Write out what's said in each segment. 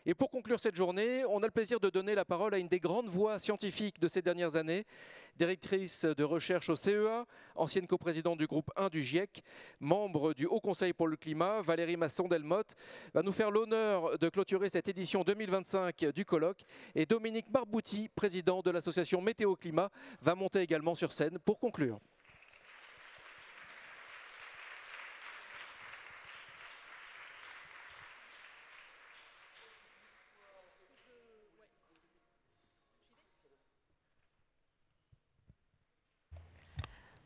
Et pour conclure cette journée, on a le plaisir de donner la parole à une des grandes voix scientifiques de ces dernières années, directrice de recherche au CEA, ancienne coprésidente du groupe 1 du GIEC, membre du Haut Conseil pour le climat, Valérie Masson-Delmotte, va nous faire l'honneur de clôturer cette édition 2025 du colloque. Et Dominique Barbouti, président de l'association Météo Climat, va monter également sur scène pour conclure.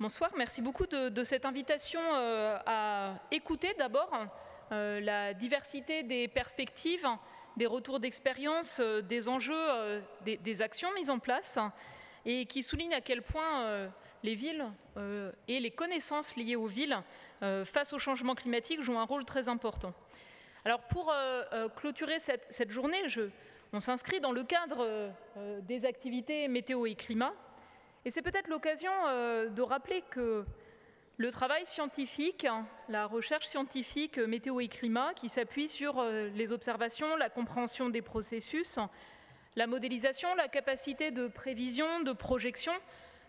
Bonsoir, merci beaucoup de cette invitation à écouter d'abord la diversité des perspectives, des retours d'expérience, des enjeux, des actions mises en place et qui soulignent à quel point les villes et les connaissances liées aux villes face au changement climatique jouent un rôle très important. Alors pour clôturer cette journée, on s'inscrit dans le cadre des activités météo et climat. Et c'est peut-être l'occasion de rappeler que le travail scientifique, la recherche scientifique météo et climat, qui s'appuie sur les observations, la compréhension des processus, la modélisation, la capacité de prévision, de projection,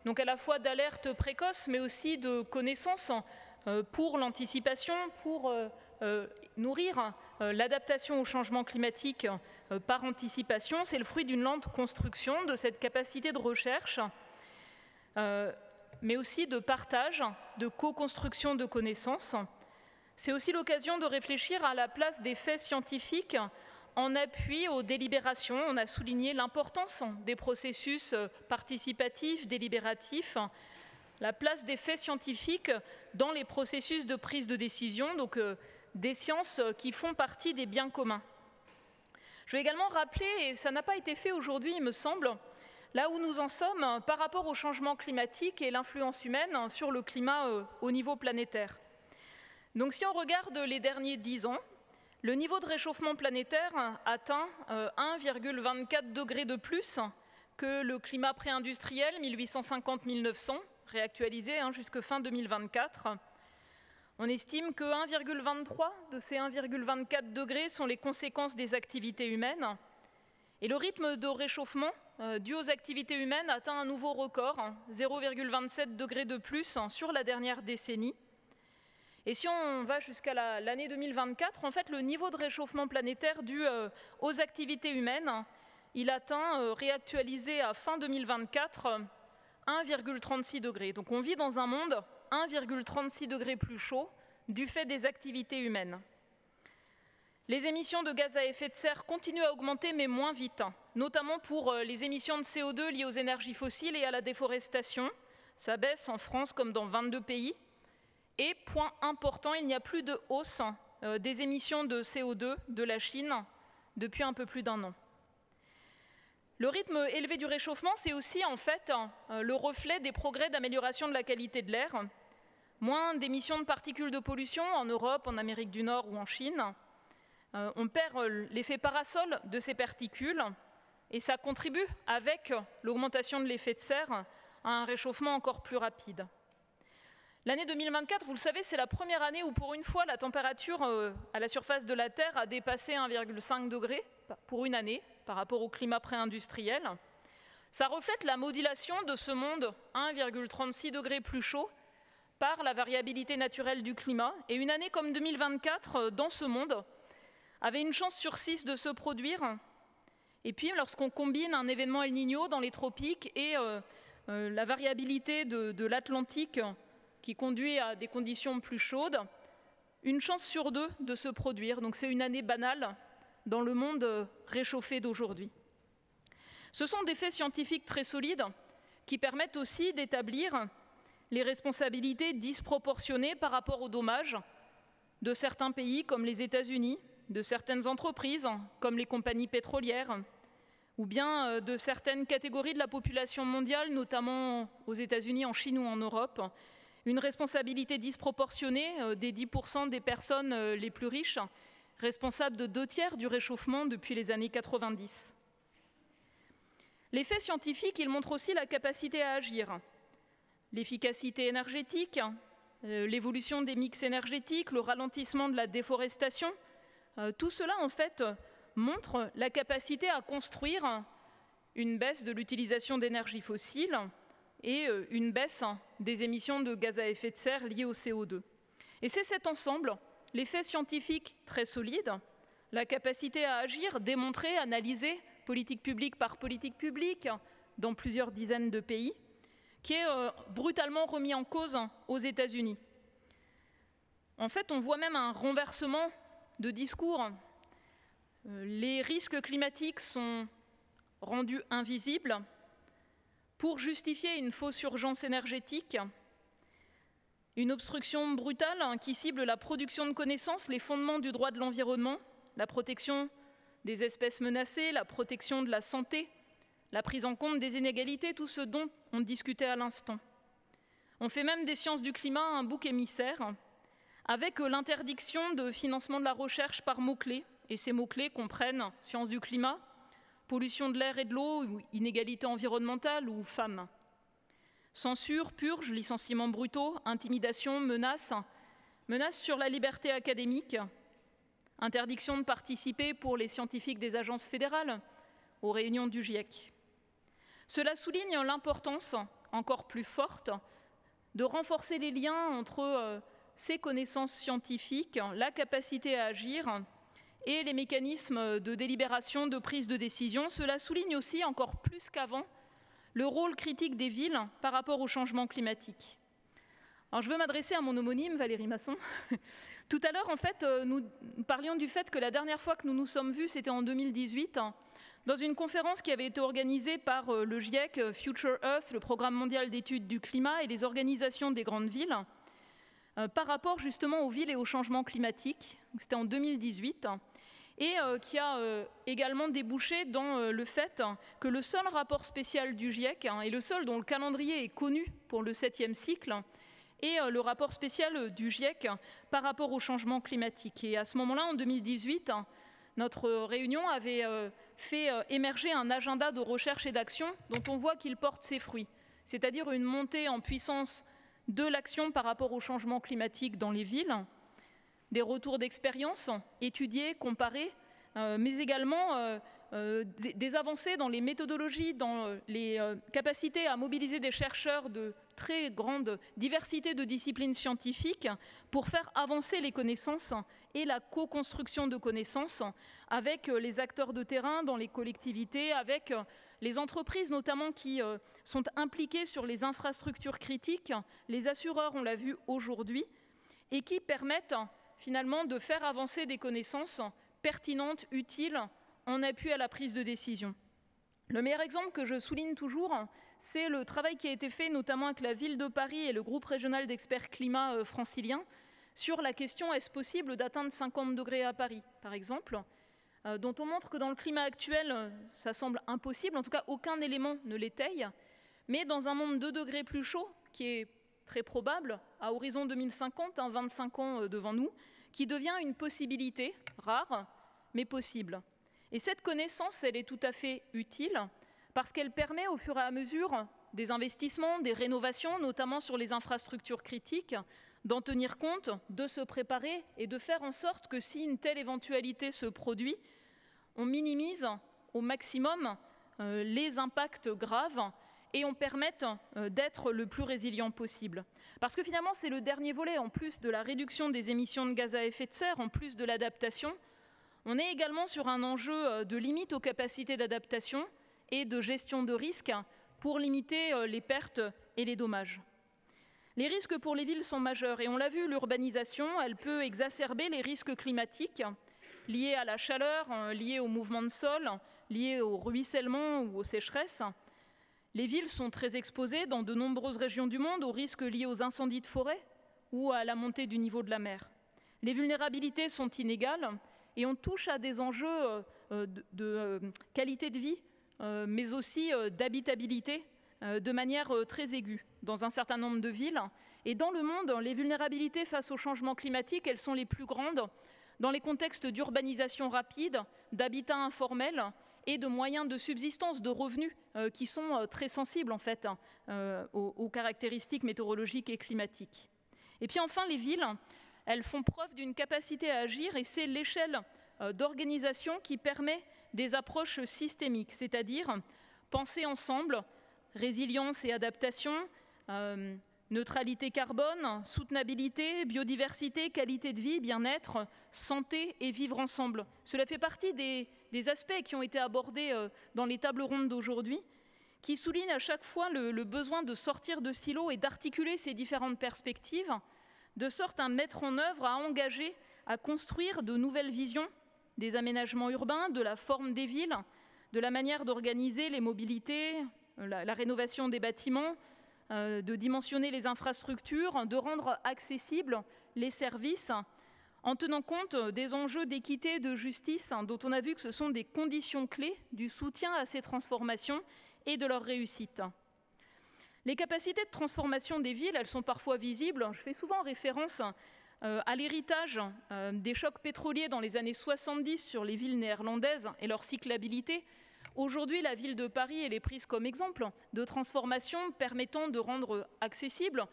donc à la fois d'alerte précoce, mais aussi de connaissance pour l'anticipation, pour nourrir l'adaptation au changement climatique par anticipation. C'est le fruit d'une lente construction de cette capacité de recherche, mais aussi de partage, de co-construction de connaissances. C'est aussi l'occasion de réfléchir à la place des faits scientifiques en appui aux délibérations. On a souligné l'importance des processus participatifs, délibératifs, la place des faits scientifiques dans les processus de prise de décision, donc des sciences qui font partie des biens communs. Je vais également rappeler, et ça n'a pas été fait aujourd'hui, il me semble, là où nous en sommes par rapport au changement climatique et l'influence humaine sur le climat au niveau planétaire. Donc si on regarde les derniers 10 ans, le niveau de réchauffement planétaire atteint 1,24 degrés de plus que le climat pré-industriel 1850-1900, réactualisé jusque fin 2024. On estime que 1,23 de ces 1,24 degrés sont les conséquences des activités humaines. Et le rythme de réchauffement dû aux activités humaines atteint un nouveau record, 0,27 degrés de plus sur la dernière décennie. Et si on va jusqu'à l'année 2024, en fait, le niveau de réchauffement planétaire dû aux activités humaines, il atteint, réactualisé à fin 2024, 1,36 degrés. Donc on vit dans un monde 1,36 degrés plus chaud du fait des activités humaines. Les émissions de gaz à effet de serre continuent à augmenter, mais moins vite, notamment pour les émissions de CO2 liées aux énergies fossiles et à la déforestation. Ça baisse en France comme dans 22 pays. Et, point important, il n'y a plus de hausse des émissions de CO2 de la Chine depuis un peu plus d'1 an. Le rythme élevé du réchauffement, c'est aussi en fait le reflet des progrès d'amélioration de la qualité de l'air. Moins d'émissions de particules de pollution en Europe, en Amérique du Nord ou en Chine. On perd l'effet parasol de ces particules et ça contribue, avec l'augmentation de l'effet de serre, à un réchauffement encore plus rapide. L'année 2024, vous le savez, c'est la première année où pour une fois la température à la surface de la Terre a dépassé 1,5 degré pour une année par rapport au climat pré-industriel. Ça reflète la modulation de ce monde 1,36 degrés plus chaud par la variabilité naturelle du climat. Et une année comme 2024, dans ce monde, avait une chance sur 6 de se produire. Et puis, lorsqu'on combine un événement El Niño dans les tropiques et la variabilité de l'Atlantique qui conduit à des conditions plus chaudes, une chance sur 2 de se produire. Donc c'est une année banale dans le monde réchauffé d'aujourd'hui. Ce sont des faits scientifiques très solides qui permettent aussi d'établir les responsabilités disproportionnées par rapport aux dommages de certains pays comme les États-Unis, de certaines entreprises comme les compagnies pétrolières, ou bien de certaines catégories de la population mondiale, notamment aux États-Unis, en Chine ou en Europe, une responsabilité disproportionnée des 10% des personnes les plus riches, responsables de 2/3 du réchauffement depuis les années 90. Les faits scientifiques, ils montrent aussi la capacité à agir. L'efficacité énergétique, l'évolution des mix énergétiques, le ralentissement de la déforestation, tout cela, en fait, montre la capacité à construire une baisse de l'utilisation d'énergie fossile et une baisse des émissions de gaz à effet de serre liées au CO2. Et c'est cet ensemble, les faits scientifiques très solides, la capacité à agir, démontrer, analyser, politique publique par politique publique, dans plusieurs dizaines de pays, qui est brutalement remis en cause aux États-Unis. En fait, on voit même un renversement de discours. Les risques climatiques sont rendus invisibles pour justifier une fausse urgence énergétique, une obstruction brutale qui cible la production de connaissances, les fondements du droit de l'environnement, la protection des espèces menacées, la protection de la santé, la prise en compte des inégalités, tout ce dont on discutait à l'instant. On fait même des sciences du climat un bouc émissaire, avec l'interdiction de financement de la recherche par mots-clés. Et ces mots-clés comprennent sciences du climat, pollution de l'air et de l'eau, inégalité environnementale ou femmes. Censure, purge, licenciements brutaux, intimidation, menaces sur la liberté académique, interdiction de participer pour les scientifiques des agences fédérales aux réunions du GIEC. Cela souligne l'importance encore plus forte de renforcer les liens entre ces connaissances scientifiques, la capacité à agir et les mécanismes de délibération, de prise de décision. Cela souligne aussi, encore plus qu'avant, le rôle critique des villes par rapport au changement climatique. Alors, je veux m'adresser à mon homonyme, Valérie Masson. Tout à l'heure, en fait, nous parlions du fait que la dernière fois que nous nous sommes vus, c'était en 2018, dans une conférence qui avait été organisée par le GIEC, Future Earth, le Programme mondial d'études du climat et les organisations des grandes villes, par rapport justement aux villes et au changement climatique. C'était en 2018. Et qui a également débouché dans le fait que le seul rapport spécial du GIEC, et le seul dont le calendrier est connu pour le 7e cycle, est le rapport spécial du GIEC par rapport au changement climatique. Et à ce moment-là, en 2018, notre réunion avait fait émerger un agenda de recherche et d'action dont on voit qu'il porte ses fruits, c'est-à-dire une montée en puissance de l'action par rapport au changement climatique dans les villes, des retours d'expérience étudiés, comparés, mais également des avancées dans les méthodologies, dans les capacités à mobiliser des chercheurs de très grande diversité de disciplines scientifiques pour faire avancer les connaissances et la co-construction de connaissances avec les acteurs de terrain dans les collectivités, avec les entreprises notamment qui sont impliquées sur les infrastructures critiques, les assureurs, on l'a vu aujourd'hui, et qui permettent finalement de faire avancer des connaissances pertinentes, utiles, en appui à la prise de décision. Le meilleur exemple que je souligne toujours, c'est le travail qui a été fait notamment avec la ville de Paris et le groupe régional d'experts climat francilien sur la question est-ce possible d'atteindre 50 degrés à Paris, par exemple, dont on montre que dans le climat actuel, ça semble impossible, en tout cas aucun élément ne l'étaye, mais dans un monde 2 degrés plus chaud, qui est très probable, à horizon 2050, 25 ans devant nous, qui devient une possibilité rare, mais possible. Et cette connaissance, elle est tout à fait utile parce qu'elle permet au fur et à mesure des investissements, des rénovations, notamment sur les infrastructures critiques, d'en tenir compte, de se préparer et de faire en sorte que si une telle éventualité se produit, on minimise au maximum les impacts graves et on permette d'être le plus résilient possible. Parce que finalement, c'est le dernier volet, en plus de la réduction des émissions de gaz à effet de serre, en plus de l'adaptation, on est également sur un enjeu de limite aux capacités d'adaptation et de gestion de risques pour limiter les pertes et les dommages. Les risques pour les villes sont majeurs et on l'a vu, l'urbanisation, elle peut exacerber les risques climatiques liés à la chaleur, liés au mouvement de sol, liés au ruissellement ou aux sécheresses. Les villes sont très exposées dans de nombreuses régions du monde aux risques liés aux incendies de forêt ou à la montée du niveau de la mer. Les vulnérabilités sont inégales et on touche à des enjeux de qualité de vie, mais aussi d'habitabilité de manière très aiguë dans un certain nombre de villes. Et dans le monde, les vulnérabilités face au changement climatique, elles sont les plus grandes dans les contextes d'urbanisation rapide, d'habitat informel et de moyens de subsistance, de revenus qui sont très sensibles en fait aux caractéristiques météorologiques et climatiques. Et puis enfin, les villes, elles font preuve d'une capacité à agir et c'est l'échelle d'organisation qui permet des approches systémiques, c'est-à-dire penser ensemble, résilience et adaptation, neutralité carbone, soutenabilité, biodiversité, qualité de vie, bien-être, santé et vivre ensemble. Cela fait partie des aspects qui ont été abordés dans les tables rondes d'aujourd'hui, qui soulignent à chaque fois le besoin de sortir de silos et d'articuler ces différentes perspectives, de sorte à mettre en œuvre, à engager, à construire de nouvelles visions des aménagements urbains, de la forme des villes, de la manière d'organiser les mobilités, la rénovation des bâtiments, de dimensionner les infrastructures, de rendre accessibles les services, en tenant compte des enjeux d'équité et de justice, dont on a vu que ce sont des conditions clés du soutien à ces transformations et de leur réussite. Les capacités de transformation des villes, elles sont parfois visibles. Je fais souvent référence à l'héritage des chocs pétroliers dans les années 70 sur les villes néerlandaises et leur cyclabilité. Aujourd'hui, la ville de Paris, elle est prise comme exemple de transformation permettant de rendre accessibles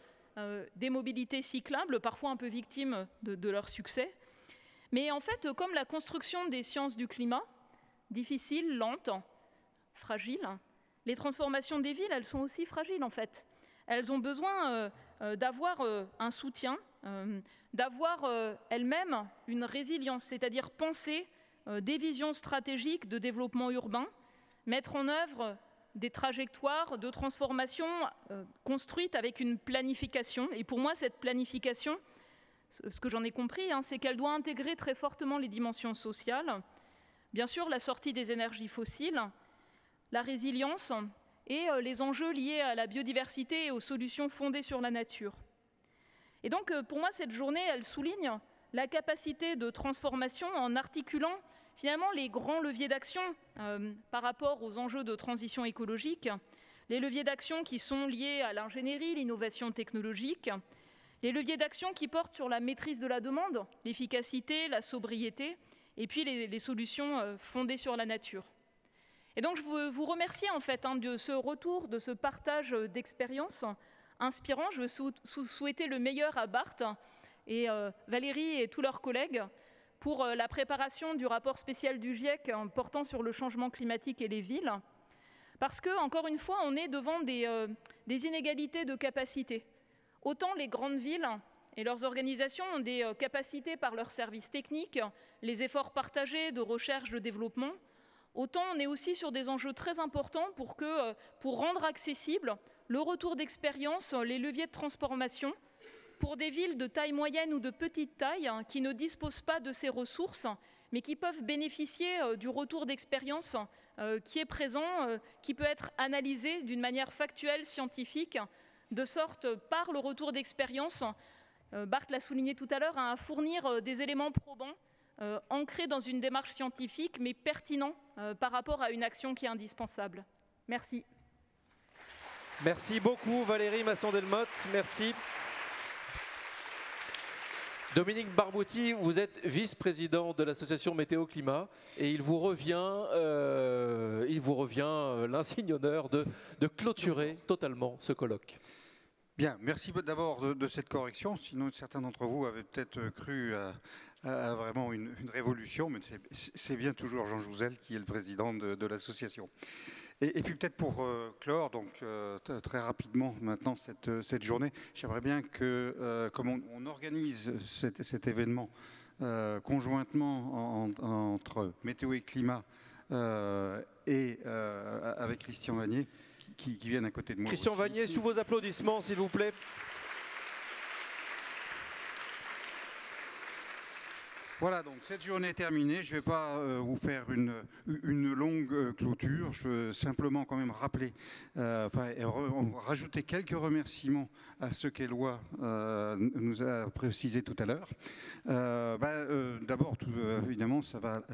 des mobilités cyclables, parfois un peu victimes de leur succès. Mais en fait, comme la construction des sciences du climat, difficile, lente, fragile, les transformations des villes, elles sont aussi fragiles en fait. Elles ont besoin d'avoir un soutien, d'avoir elles-mêmes une résilience, c'est-à-dire penser des visions stratégiques de développement urbain, mettre en œuvre des trajectoires de transformation construites avec une planification. Et pour moi, cette planification, ce que j'en ai compris, c'est qu'elle doit intégrer très fortement les dimensions sociales, bien sûr la sortie des énergies fossiles, la résilience et les enjeux liés à la biodiversité et aux solutions fondées sur la nature. Et donc, pour moi, cette journée, elle souligne la capacité de transformation en articulant finalement les grands leviers d'action par rapport aux enjeux de transition écologique, les leviers d'action qui sont liés à l'ingénierie, l'innovation technologique, les leviers d'action qui portent sur la maîtrise de la demande, l'efficacité, la sobriété, et puis les solutions fondées sur la nature. Et donc je veux vous remercier en fait de ce retour, de ce partage d'expériences inspirants. Je veux souhaiter le meilleur à Bart et Valérie et tous leurs collègues pour la préparation du rapport spécial du GIEC portant sur le changement climatique et les villes. Parce que, encore une fois, on est devant des inégalités de capacité. Autant les grandes villes et leurs organisations ont des capacités par leurs services techniques, les efforts partagés de recherche, de développement, autant on est aussi sur des enjeux très importants pour rendre accessible le retour d'expérience, les leviers de transformation, pour des villes de taille moyenne ou de petite taille qui ne disposent pas de ces ressources, mais qui peuvent bénéficier du retour d'expérience qui est présent, qui peut être analysé d'une manière factuelle, scientifique, de sorte, par le retour d'expérience, Bart l'a souligné tout à l'heure, à fournir des éléments probants, ancrés dans une démarche scientifique, mais pertinents par rapport à une action qui est indispensable. Merci. Merci beaucoup Valérie Masson-Delmotte, merci. Dominique Barbouti, vous êtes vice-président de l'association Météo Climat et il vous revient l'insigne honneur de clôturer totalement ce colloque. Bien, merci d'abord de cette correction, sinon certains d'entre vous avaient peut-être cru à vraiment une révolution, mais c'est bien toujours Jean Jouzel qui est le président de l'association. Et puis peut-être pour clore, donc très rapidement maintenant cette journée, j'aimerais bien que, comme on organise cet événement conjointement entre Météo et Climat et avec Christian Vanier, qui viennent à côté de moi. Christian Vanier, sous vos applaudissements, s'il vous plaît. Voilà, donc cette journée est terminée. Je ne vais pas vous faire une longue clôture. Je veux simplement quand même rappeler, rajouter quelques remerciements à ce qu'Éloi nous a précisé tout à l'heure. D'abord, évidemment,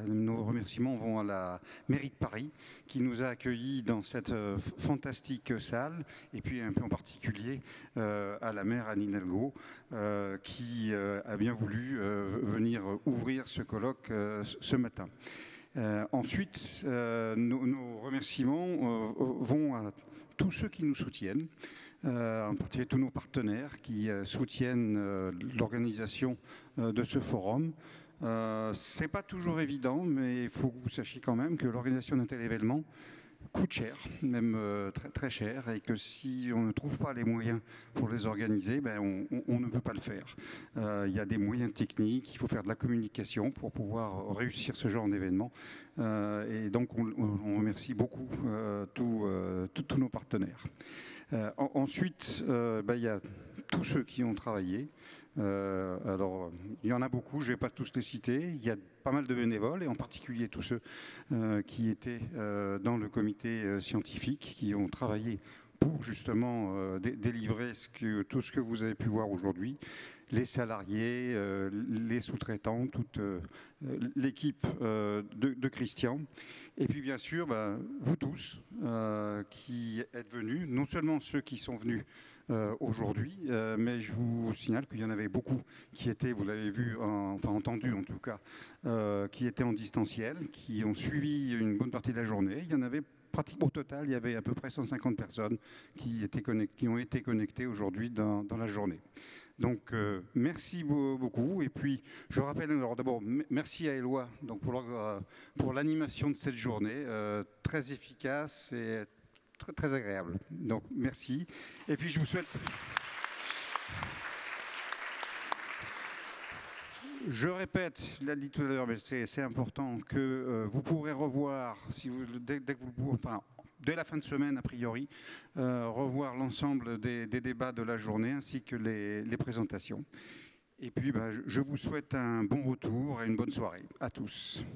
nos remerciements vont à la mairie de Paris qui nous a accueillis dans cette fantastique salle, et puis un peu en particulier à la maire Anne Hidalgo qui a bien voulu venir ouvrir ce colloque ce matin. Ensuite, nos remerciements vont à tous ceux qui nous soutiennent, en particulier tous nos partenaires qui soutiennent l'organisation de ce forum. C'est pas toujours évident, mais il faut que vous sachiez quand même que l'organisation d'un tel événement coûte cher, même très, très cher, et que si on ne trouve pas les moyens pour les organiser, ben on ne peut pas le faire. Il y a des moyens techniques, il faut faire de la communication pour pouvoir réussir ce genre d'événement. Et donc on remercie beaucoup tous nos partenaires. Ensuite, il y a tous ceux qui ont travaillé. Alors, il y en a beaucoup, je ne vais pas tous les citer. Il y a pas mal de bénévoles, et en particulier tous ceux qui étaient dans le comité scientifique, qui ont travaillé pour justement délivrer tout ce que vous avez pu voir aujourd'hui. Les salariés, les sous-traitants, toute l'équipe de Christian. Et puis bien sûr, vous tous qui êtes venus, non seulement ceux qui sont venus aujourd'hui, mais je vous signale qu'il y en avait beaucoup qui étaient, vous l'avez vu, enfin entendu en tout cas, qui étaient en distanciel, qui ont suivi une bonne partie de la journée. Il y en avait pratiquement au total, il y avait à peu près 150 personnes qui ont été connectées aujourd'hui dans la journée. Donc merci beaucoup, et puis je rappelle alors d'abord merci à Éloi donc pour l'animation de cette journée très efficace et très, très agréable. Donc merci, et puis je vous souhaite. Je répète, je l'ai dit tout à l'heure, mais c'est important que vous pourrez revoir si vous, dès que vous, enfin, dès la fin de semaine, a priori, revoir l'ensemble des débats de la journée ainsi que les présentations. Et puis, je vous souhaite un bon retour et une bonne soirée à tous.